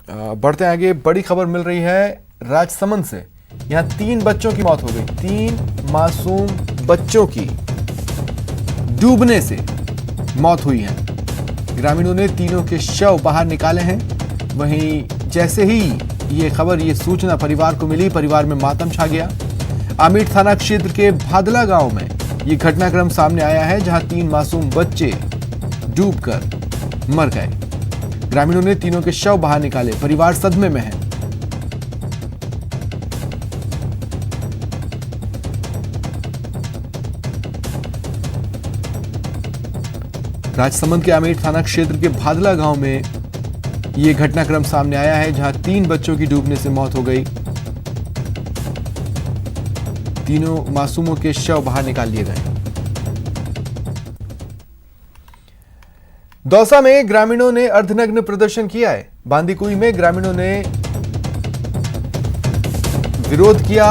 बढ़ते आगे, बड़ी खबर मिल रही है राजसमंद से। यहां 3 बच्चों की मौत हो गई। 3 मासूम बच्चों की डूबने से मौत हुई है। ग्रामीणों ने तीनों के शव बाहर निकाले हैं। वहीं जैसे ही ये सूचना परिवार को मिली, परिवार में मातम छा गया। आमीठ थाना क्षेत्र के भादला गांव में ये घटनाक्रम सामने आया है, जहां 3 मासूम बच्चे डूबकर मर गए। ग्रामीणों ने तीनों के शव बाहर निकाले। परिवार सदमे में है। राजसमंद के आमेठ थाना क्षेत्र के भादला गांव में यह घटनाक्रम सामने आया है, जहां 3 बच्चों की डूबने से मौत हो गई। तीनों मासूमों के शव बाहर निकाल लिए गए। दौसा में ग्रामीणों ने अर्धनग्न प्रदर्शन किया है। बांदीकुई में ग्रामीणों ने विरोध किया,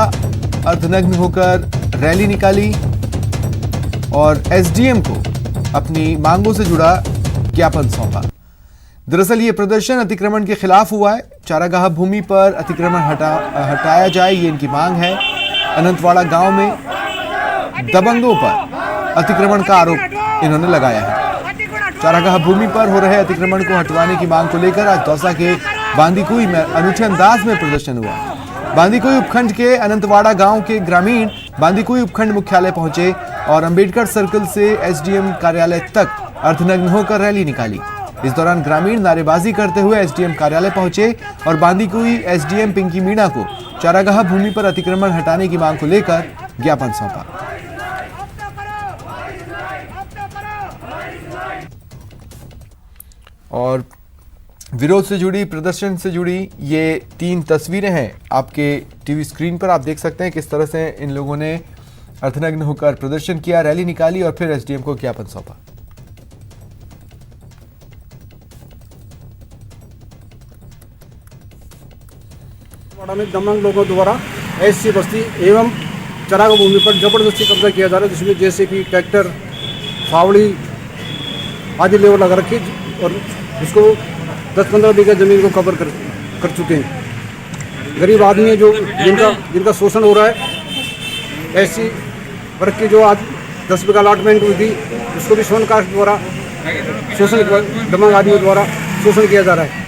अर्धनग्न होकर रैली निकाली और एसडीएम को अपनी मांगों से जुड़ा ज्ञापन सौंपा। दरअसल ये प्रदर्शन अतिक्रमण के खिलाफ हुआ है। चारागाह भूमि पर अतिक्रमण हटाया जाए, ये इनकी मांग है। अनंतवाड़ा गांव में दबंगों पर अतिक्रमण का आरोप इन्होंने लगाया है। चारागाह भूमि पर हो रहे अतिक्रमण को हटवाने की मांग को लेकर आज दौसा के बांदीकुई में अनूठे अंदाज में प्रदर्शन हुआ। बांदीकुई उपखंड के अनंतवाड़ा गांव के ग्रामीण बांदीकुई उपखंड मुख्यालय पहुंचे और अंबेडकर सर्कल से एसडीएम कार्यालय तक अर्धनग्न होकर रैली निकाली। इस दौरान ग्रामीण नारेबाजी करते हुए एसडीएम कार्यालय पहुंचे और बांदीकुई एसडीएम पिंकी मीणा को चारागाह भूमि पर अतिक्रमण हटाने की मांग को लेकर ज्ञापन सौंपा। और विरोध से जुड़ी, प्रदर्शन से जुड़ी ये 3 तस्वीरें हैं आपके टीवी स्क्रीन पर। आप देख सकते हैं किस तरह से इन लोगों ने अर्धनग्न होकर प्रदर्शन किया, रैली निकाली और फिर एसडीएम को ज्ञापन सौंपा। में दबंग लोगों द्वारा एससी बस्ती एवं चारागाह भूमि पर जबरदस्ती कब्जा किया जा रहा है, जिसमें जैसे कि ट्रैक्टर, फावड़ी आदि लेबर लगा रखी और इसको 10-15 बीघा जमीन को कवर कर चुके हैं। गरीब आदमी है जो जिनका शोषण हो रहा है। ऐसी वर्ग की जो आज 10 बीघा अलॉटमेंट हुई थी, उसको भी सोन कास्ट द्वारा शोषण, दबंग आदमियों द्वारा शोषण किया जा रहा है।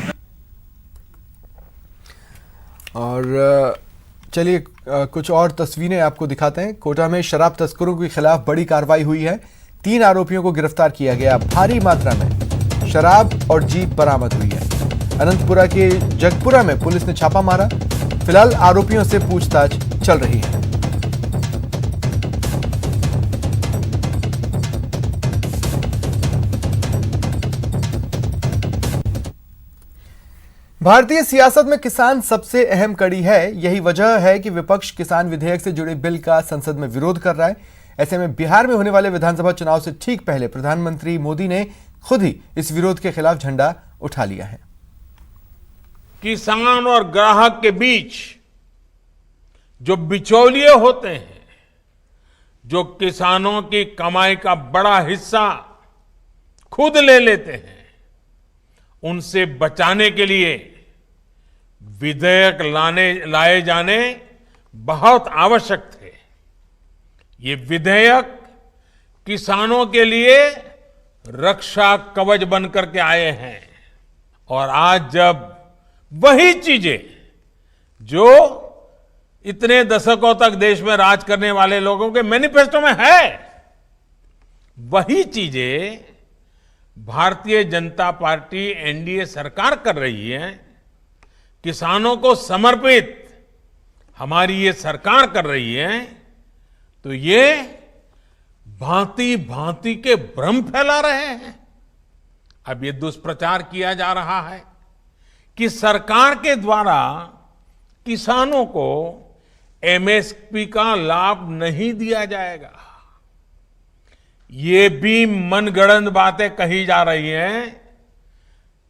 और चलिए कुछ और तस्वीरें आपको दिखाते हैं। कोटा में शराब तस्करों के खिलाफ बड़ी कार्रवाई हुई है। 3 आरोपियों को गिरफ्तार किया गया। भारी मात्रा में शराब और जीप बरामद हुई है। अनंतपुरा के जगपुरा में पुलिस ने छापा मारा। फिलहाल आरोपियों से पूछताछ चल रही है। भारतीय सियासत में किसान सबसे अहम कड़ी है। यही वजह है कि विपक्ष किसान विधेयक से जुड़े बिल का संसद में विरोध कर रहा है। ऐसे में बिहार में होने वाले विधानसभा चुनाव से ठीक पहले प्रधानमंत्री मोदी ने खुद ही इस विरोध के खिलाफ झंडा उठा लिया है। किसान और ग्राहक के बीच जो बिचौलिए होते हैं, जो किसानों की कमाई का बड़ा हिस्सा खुद ले लेते हैं, उनसे बचाने के लिए विधेयक लाए जाने बहुत आवश्यक थे। ये विधेयक किसानों के लिए रक्षा कवच बनकर के आए हैं। और आज जब वही चीजें जो इतने दशकों तक देश में राज करने वाले लोगों के मैनिफेस्टो में है, वही चीजें भारतीय जनता पार्टी एनडीए सरकार कर रही है, किसानों को समर्पित हमारी ये सरकार कर रही है, तो ये भांति भांति के भ्रम फैला रहे हैं। अब ये दुष्प्रचार किया जा रहा है कि सरकार के द्वारा किसानों को एमएसपी का लाभ नहीं दिया जाएगा। ये भी मनगढ़ंत बातें कही जा रही हैं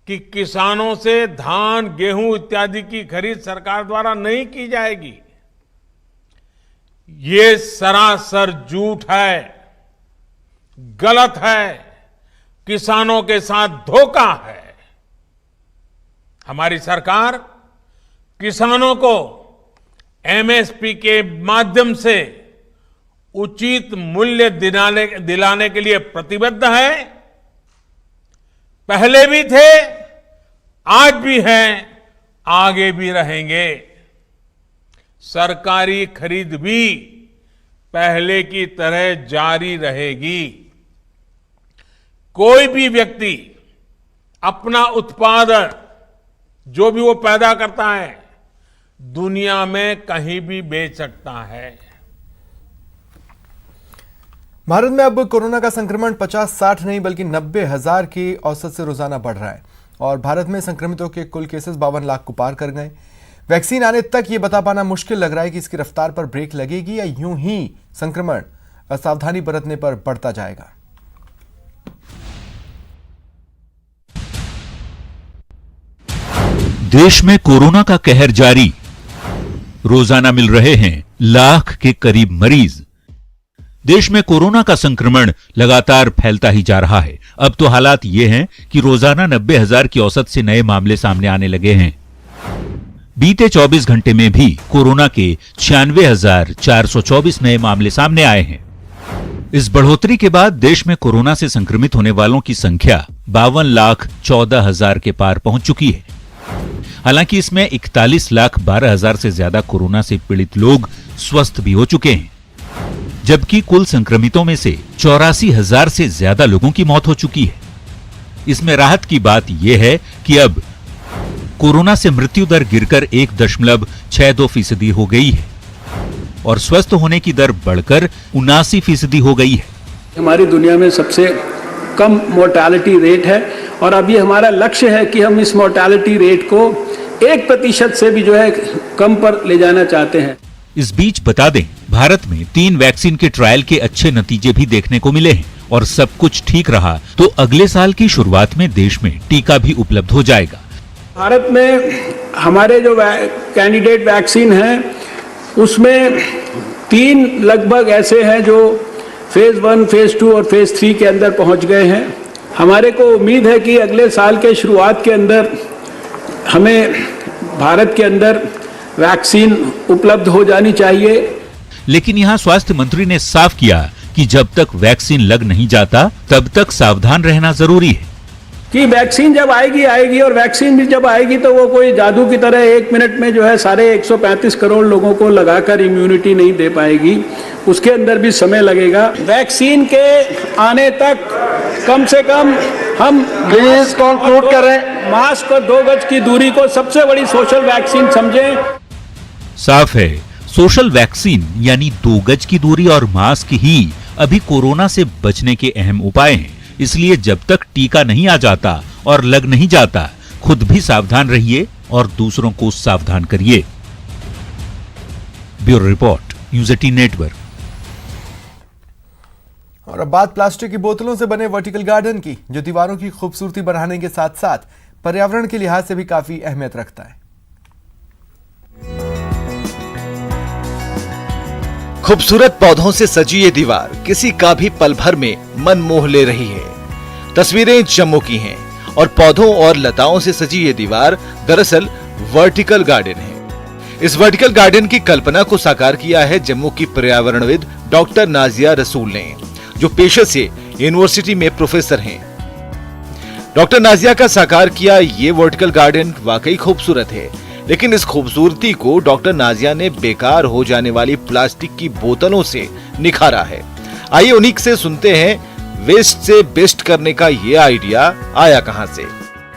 कि किसानों से धान, गेहूं इत्यादि की खरीद सरकार द्वारा नहीं की जाएगी। ये सरासर झूठ है, गलत है, किसानों के साथ धोखा है। हमारी सरकार किसानों को एमएसपी के माध्यम से उचित मूल्य दिलाने के लिए प्रतिबद्ध है। पहले भी थे, आज भी हैं, आगे भी रहेंगे। सरकारी खरीद भी पहले की तरह जारी रहेगी। कोई भी व्यक्ति अपना उत्पादन जो भी वो पैदा करता है दुनिया में कहीं भी बेच सकता है। भारत में अब कोरोना का संक्रमण 50-60 नहीं बल्कि 90,000 की औसत से रोजाना बढ़ रहा है और भारत में संक्रमितों के कुल केसेस 52 लाख को पार कर गए। वैक्सीन आने तक ये बता पाना मुश्किल लग रहा है कि इसकी रफ्तार पर ब्रेक लगेगी या यूं ही संक्रमण असावधानी बरतने पर बढ़ता जाएगा। देश में कोरोना का कहर जारी, रोजाना मिल रहे हैं लाख के करीब मरीज। देश में कोरोना का संक्रमण लगातार फैलता ही जा रहा है। अब तो हालात ये हैं कि रोजाना 90,000 की औसत से नए मामले सामने आने लगे हैं। बीते 24 घंटे में भी कोरोना के 96,424 नए मामले सामने आए हैं। इस बढ़ोतरी के बाद देश में कोरोना से संक्रमित होने वालों की संख्या 52,14,000 के पार पहुंच चुकी है। हालांकि इसमें 41,12,000 से ज्यादा कोरोना से पीड़ित लोग स्वस्थ भी हो चुके हैं, जबकि कुल संक्रमितों में से 84,000 से ज्यादा लोगों की मौत हो चुकी है। इसमें राहत की बात यह है कि अब कोरोना से मृत्यु दर गिरकर 1.62% हो गई है और स्वस्थ होने की दर बढ़कर 79% हो गई है। हमारी दुनिया में सबसे कम मोर्टालिटी रेट है और अभी हमारा लक्ष्य है कि हम इस मोर्टालिटी रेट को 1% से भी जो है कम पर ले जाना चाहते हैं। इस बीच बता दें, भारत में 3 वैक्सीन के ट्रायल के अच्छे नतीजे भी देखने को मिले हैं और सब कुछ ठीक रहा तो अगले साल की शुरुआत में देश में टीका भी उपलब्ध हो जाएगा। भारत में हमारे जो कैंडिडेट वैक्सीन हैं उसमें 3 लगभग ऐसे हैं जो फेज 1, फेज 2 और फेज 3 के अंदर पहुंच गए हैं। हमारे को उम्मीद है कि अगले साल के शुरुआत के अंदर हमें भारत के अंदर वैक्सीन उपलब्ध हो जानी चाहिए। लेकिन यहाँ स्वास्थ्य मंत्री ने साफ किया कि जब तक वैक्सीन लग नहीं जाता तब तक सावधान रहना जरूरी है कि वैक्सीन जब आएगी और वैक्सीन भी जब आएगी तो वो कोई जादू की तरह 1 मिनट में जो है सारे 135 करोड़ लोगों को लगाकर इम्यूनिटी नहीं दे पाएगी। उसके अंदर भी समय लगेगा। वैक्सीन के आने तक कम से कम हम प्लीज कंक्लूड करें, मास्क और 2 गज की दूरी को सबसे बड़ी सोशल वैक्सीन समझें। साफ है, सोशल वैक्सीन यानी 2 गज की दूरी और मास्क ही अभी कोरोना से बचने के अहम उपाय हैं। इसलिए जब तक टीका नहीं आ जाता और लग नहीं जाता, खुद भी सावधान रहिए और दूसरों को सावधान करिए। Bureau report, news 18 network. और अब बात प्लास्टिक की बोतलों से बने वर्टिकल गार्डन की, जो दीवारों की खूबसूरती बढ़ाने के साथ साथ पर्यावरण के लिहाज से भी काफी अहमियत रखता है। खूबसूरत पौधों से सजी ये दीवार किसी का भी पल भर में मन मोह ले रही है। तस्वीरें जम्मू की हैं और पौधों और लताओं से सजी ये दीवार दरअसल वर्टिकल गार्डन है। इस वर्टिकल गार्डन की कल्पना को साकार किया है जम्मू की पर्यावरणविद डॉक्टर नाजिया रसूल ने, जो पेशे से यूनिवर्सिटी में प्रोफेसर हैं। डॉक्टर नाजिया का साकार किया ये वर्टिकल गार्डन वाकई खूबसूरत है, लेकिन इस खूबसूरती को डॉक्टर नाजिया ने बेकार हो जाने वाली प्लास्टिक की बोतलों से निखारा है। आइए उन्हीं से सुनते हैं वेस्ट से बेस्ट करने का ये आइडिया आया कहां से।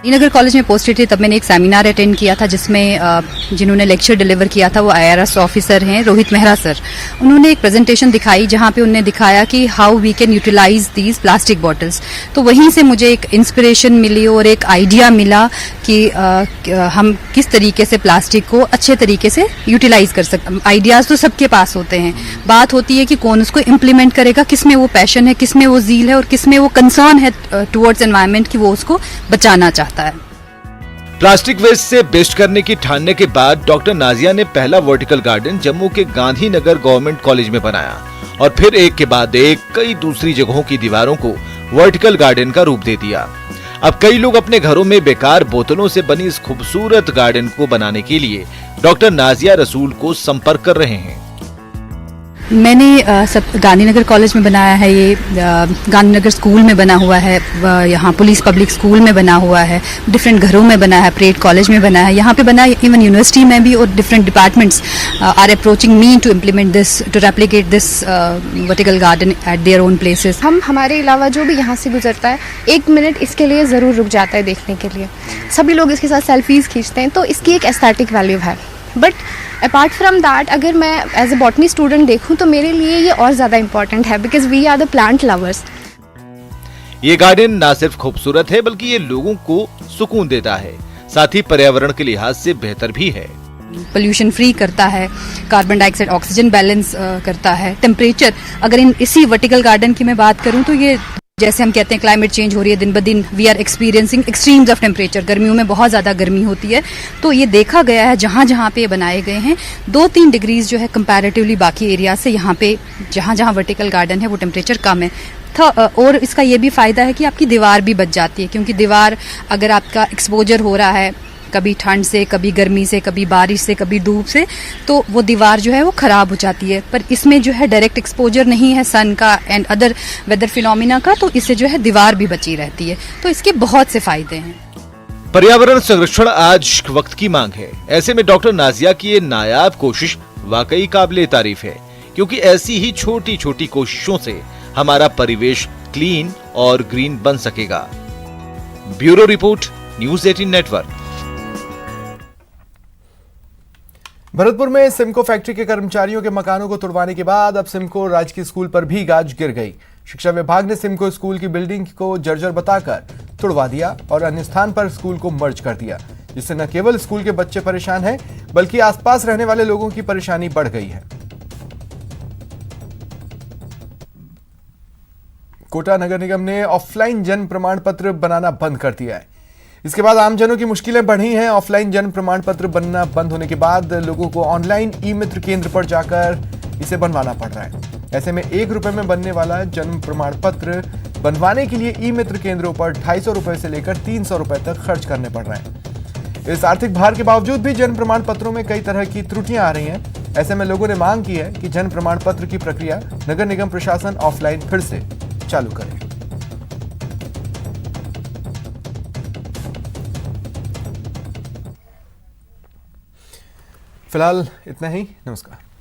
नगर कॉलेज में पोस्टेड थी तब मैंने एक सेमिनार अटेंड किया था जिसमें जिन्होंने लेक्चर डिलीवर किया था वो IRS ऑफिसर हैं रोहित मेहरा सर। उन्होंने एक प्रेजेंटेशन दिखाई जहां पे उन्होंने दिखाया कि how we can utilise these plastic bottles. तो वहीं से मुझे एक इंस्पिरेशन मिली और एक आइडिया मिला कि हम किस तरीके से प्लास्टिक को अच्छे तरीके से यूटिलाइज कर सकते। आइडियाज तो सबके पास होते हैं, बात होती है कि कौन उसको इम्प्लीमेंट करेगा, किसमें वो पैशन है, किसमें वो जील है और किसमें वो कंसर्न है टुवर्ड्स एनवायरमेंट कि वो उसको बचाना चाहता है। प्लास्टिक वेस्ट से बेस्ट करने की ठानने के बाद डॉक्टर नाजिया ने पहला वर्टिकल गार्डन जम्मू के गांधीनगर गवर्नमेंट कॉलेज में बनाया और फिर एक के बाद एक कई दूसरी जगहों की दीवारों को वर्टिकल गार्डन का रूप दे दिया। अब कई लोग अपने घरों में बेकार बोतलों से बनी इस खूबसूरत गार्डन को बनाने के लिए डॉक्टर नाजिया रसूल को संपर्क कर रहे हैं। मैंने सब गांधीनगर कॉलेज में बनाया है, ये गांधीनगर स्कूल में बना हुआ है, यहाँ पुलिस पब्लिक स्कूल में बना हुआ है, डिफरेंट घरों में बना है, परेड कॉलेज में बना है, यहाँ पे बना है, इवन यूनिवर्सिटी में भी, और different departments are approaching me to implement this, to replicate this vertical garden at their own places. हम हमारे अलावा जो भी यहाँ से गुजरता है 1 मिनट इसके लिए ज़रूर रुक जाता है देखने के लिए। सभी लोग इसके साथ सेल्फीज खींचते हैं, तो इसकी एक एस्थेटिक वैल्यू है। बट अपार्ट फ्रॉम दैट, अगर मैं एज ए बॉटनी स्टूडेंट देखूं तो मेरे लिए ये और ज़्यादा इम्पॉर्टेंट है, because we are the plant lovers. ये गार्डन न सिर्फ खूबसूरत है बल्कि ये लोगों को सुकून देता है, साथ ही पर्यावरण के लिहाज से बेहतर भी है। पोल्यूशन फ्री करता है, कार्बन डाइऑक्साइड ऑक्सीजन बैलेंस करता है, टेम्परेचर, अगर इसी वर्टिकल गार्डन की मैं बात करूं तो ये जैसे हम कहते हैं क्लाइमेट चेंज हो रही है दिन ब दिन, we are experiencing extremes of temperature, गर्मियों में बहुत ज़्यादा गर्मी होती है, तो ये देखा गया है जहाँ जहाँ पे बनाए गए हैं 2-3 डिग्रीज जो है कंपैरेटिवली बाकी एरिया से, यहाँ पे जहाँ जहाँ वर्टिकल गार्डन है वो टेम्परेचर कम है। और इसका ये भी फायदा है कि आपकी दीवार भी बच जाती है, क्योंकि दीवार अगर आपका एक्सपोजर हो रहा है कभी ठंड से, कभी गर्मी से, कभी बारिश से, कभी धूप से, तो वो दीवार जो है वो खराब हो जाती है। पर इसमें जो है डायरेक्ट एक्सपोजर नहीं है सन का एंड अदर वेदर फिनोमिना का, तो इससे जो है दीवार भी बची रहती है, तो इसके बहुत से फायदे हैं। पर्यावरण संरक्षण आज वक्त की मांग है। ऐसे में डॉक्टर नाजिया की ये नायाब कोशिश वाकई काबिले तारीफ है, क्योंकि ऐसी ही छोटी छोटी कोशिशों से हमारा परिवेश क्लीन और ग्रीन बन सकेगा। Bureau report, news 18 network. Bharatpur में सिमको फैक्ट्री के कर्मचारियों के मकानों को तुड़वाने के बाद अब सिमको राजकीय स्कूल पर भी गाज गिर गई। शिक्षा विभाग ने सिमको स्कूल की बिल्डिंग को जर्जर बताकर तुड़वा दिया और अन्य स्थान पर स्कूल को मर्ज कर दिया, जिससे न केवल स्कूल के बच्चे परेशान हैं बल्कि आसपास रहने वाले लोगों की परेशानी बढ़ गई है। कोटा नगर निगम ने ऑफलाइन जन्म प्रमाण पत्र बनाना बंद कर दिया है। इसके बाद आमजनों की मुश्किलें बढ़ी हैं। ऑफलाइन जन्म प्रमाण पत्र बनना बंद होने के बाद लोगों को ऑनलाइन ई मित्र केंद्र पर जाकर इसे बनवाना पड़ रहा है। ऐसे में 1 रुपए में बनने वाला जन्म प्रमाण पत्र बनवाने के लिए ई मित्र केंद्रों पर 250 रुपए से लेकर 300 रुपए तक खर्च करने पड़ रहे हैं। इस आर्थिक भार के बावजूद भी जन्म प्रमाण पत्रों में कई तरह की त्रुटियां आ रही हैं। ऐसे में लोगों ने मांग की है कि जन्म प्रमाण पत्र की प्रक्रिया नगर निगम प्रशासन ऑफलाइन फिर से चालू करे। फिलहाल इतना ही, नमस्कार।